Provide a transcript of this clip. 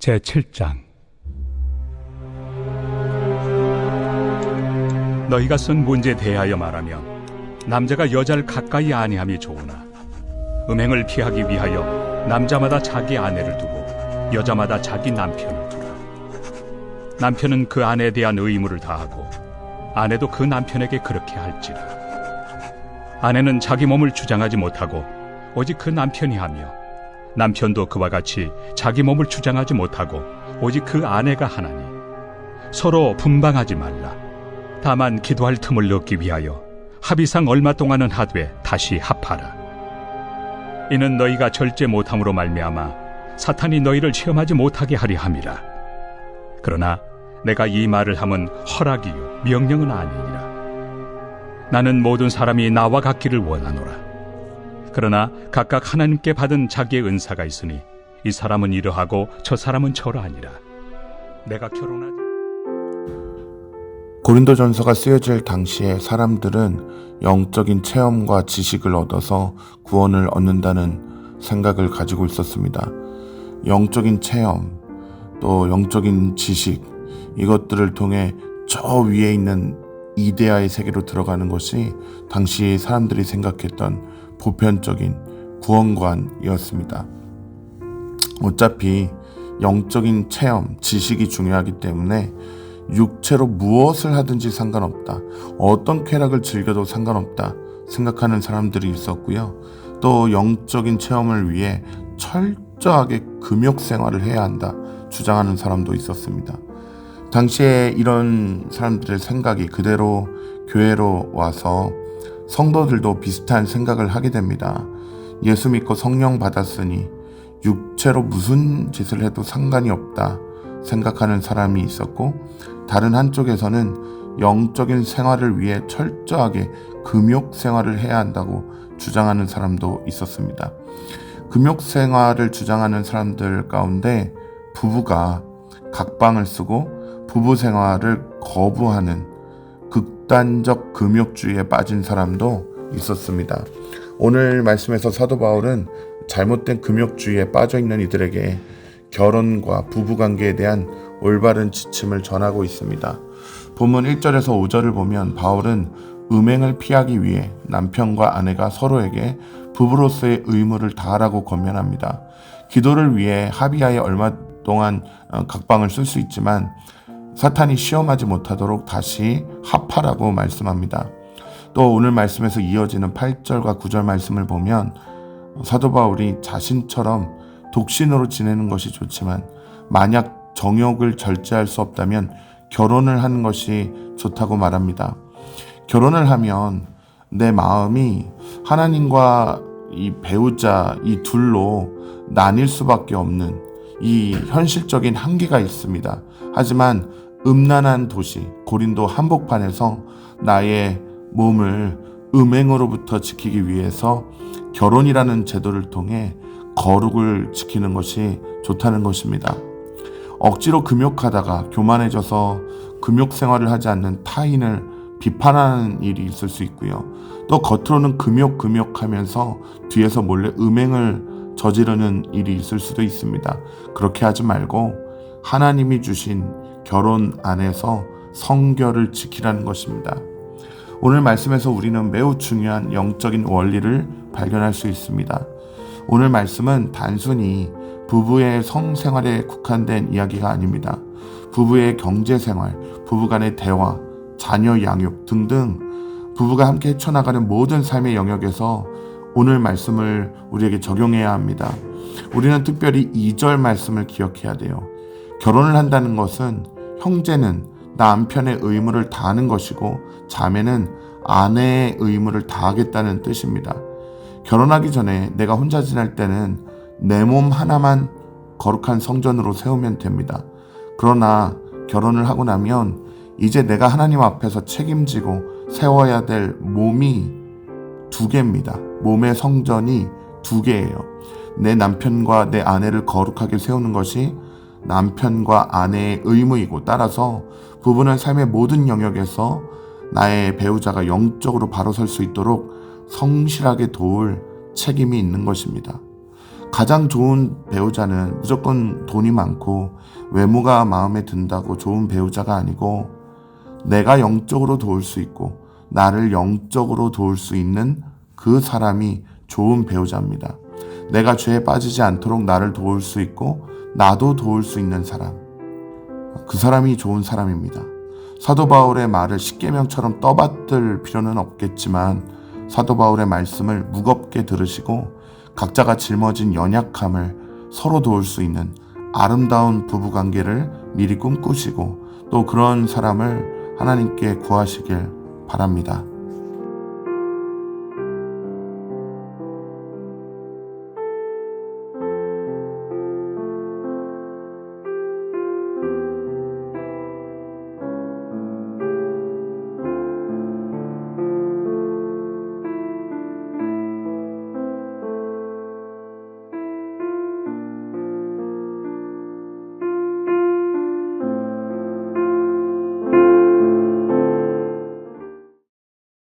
제7장. 너희가 쓴 문제에 대하여 말하면 남자가 여자를 가까이 아니함이 좋으나 음행을 피하기 위하여 남자마다 자기 아내를 두고 여자마다 자기 남편을 두라. 남편은 그 아내에 대한 의무를 다하고 아내도 그 남편에게 그렇게 할지라. 아내는 자기 몸을 주장하지 못하고 오직 그 남편이 하며 남편도 그와 같이 자기 몸을 주장하지 못하고 오직 그 아내가 하나니 서로 분방하지 말라. 다만 기도할 틈을 얻기 위하여 합의상 얼마 동안은 하되 다시 합하라. 이는 너희가 절제 못함으로 말미암아 사탄이 너희를 시험하지 못하게 하려 함이라. 그러나 내가 이 말을 함은 허락이요 명령은 아니니라. 나는 모든 사람이 나와 같기를 원하노라. 그러나 각각 하나님께 받은 자기의 은사가 있으니 이 사람은 이러하고 저 사람은 저러하니라. 내가 결혼하지 고린도전서가 쓰여질 당시에 사람들은 영적인 체험과 지식을 얻어서 구원을 얻는다는 생각을 가지고 있었습니다. 영적인 체험, 또 영적인 지식, 이것들을 통해 저 위에 있는 이데아의 세계로 들어가는 것이 당시 사람들이 생각했던 보편적인 구원관이었습니다. 어차피 영적인 체험, 지식이 중요하기 때문에 육체로 무엇을 하든지 상관없다, 어떤 쾌락을 즐겨도 상관없다 생각하는 사람들이 있었고요. 또 영적인 체험을 위해 철저하게 금욕 생활을 해야 한다 주장하는 사람도 있었습니다. 당시에 이런 사람들의 생각이 그대로 교회로 와서 성도들도 비슷한 생각을 하게 됩니다. 예수 믿고 성령 받았으니 육체로 무슨 짓을 해도 상관이 없다 생각하는 사람이 있었고, 다른 한쪽에서는 영적인 생활을 위해 철저하게 금욕 생활을 해야 한다고 주장하는 사람도 있었습니다. 금욕 생활을 주장하는 사람들 가운데 부부가 각방을 쓰고 부부 생활을 거부하는 극단적 금욕주의에 빠진 사람도 있었습니다. 오늘 말씀에서 사도 바울은 잘못된 금욕주의에 빠져 있는 이들에게 결혼과 부부관계에 대한 올바른 지침을 전하고 있습니다. 본문 1절에서 5절을 보면 바울은 음행을 피하기 위해 남편과 아내가 서로에게 부부로서의 의무를 다하라고 권면합니다. 기도를 위해 합의하에 얼마 동안 각방을 쓸 수 있지만 사탄이 시험하지 못하도록 다시 합하라고 말씀합니다. 또 오늘 말씀에서 이어지는 8절과 9절 말씀을 보면 사도 바울이 자신처럼 독신으로 지내는 것이 좋지만 만약 정욕을 절제할 수 없다면 결혼을 하는 것이 좋다고 말합니다. 결혼을 하면 내 마음이 하나님과 이 배우자 이 둘로 나뉠 수밖에 없는 이 현실적인 한계가 있습니다. 하지만 음란한 도시 고린도 한복판에서 나의 몸을 음행으로부터 지키기 위해서 결혼이라는 제도를 통해 거룩을 지키는 것이 좋다는 것입니다. 억지로 금욕하다가 교만해져서 금욕 생활을 하지 않는 타인을 비판하는 일이 있을 수 있고요. 또 겉으로는 금욕하면서 뒤에서 몰래 음행을 저지르는 일이 있을 수도 있습니다. 그렇게 하지 말고 하나님이 주신 결혼 안에서 성결을 지키라는 것입니다. 오늘 말씀에서 우리는 매우 중요한 영적인 원리를 발견할 수 있습니다. 오늘 말씀은 단순히 부부의 성생활에 국한된 이야기가 아닙니다. 부부의 경제생활, 부부간의 대화, 자녀 양육 등등 부부가 함께 헤쳐나가는 모든 삶의 영역에서 오늘 말씀을 우리에게 적용해야 합니다. 우리는 특별히 2절 말씀을 기억해야 돼요. 결혼을 한다는 것은 형제는 남편의 의무를 다하는 것이고 자매는 아내의 의무를 다하겠다는 뜻입니다. 결혼하기 전에 내가 혼자 지낼 때는 내 몸 하나만 거룩한 성전으로 세우면 됩니다. 그러나 결혼을 하고 나면 이제 내가 하나님 앞에서 책임지고 세워야 될 몸이 2개입니다. 몸의 성전이 2개예요. 내 남편과 내 아내를 거룩하게 세우는 것이 남편과 아내의 의무이고, 따라서 부부는 삶의 모든 영역에서 나의 배우자가 영적으로 바로 설 수 있도록 성실하게 도울 책임이 있는 것입니다. 가장 좋은 배우자는 무조건 돈이 많고 외모가 마음에 든다고 좋은 배우자가 아니고 내가 영적으로 도울 수 있고 나를 영적으로 도울 수 있는 그 사람이 좋은 배우자입니다. 내가 죄에 빠지지 않도록 나를 도울 수 있고 나도 도울 수 있는 사람, 그 사람이 좋은 사람입니다. 사도 바울의 말을 십계명처럼 떠받들 필요는 없겠지만 사도 바울의 말씀을 무겁게 들으시고 각자가 짊어진 연약함을 서로 도울 수 있는 아름다운 부부관계를 미리 꿈꾸시고 또 그런 사람을 하나님께 구하시길 바랍니다.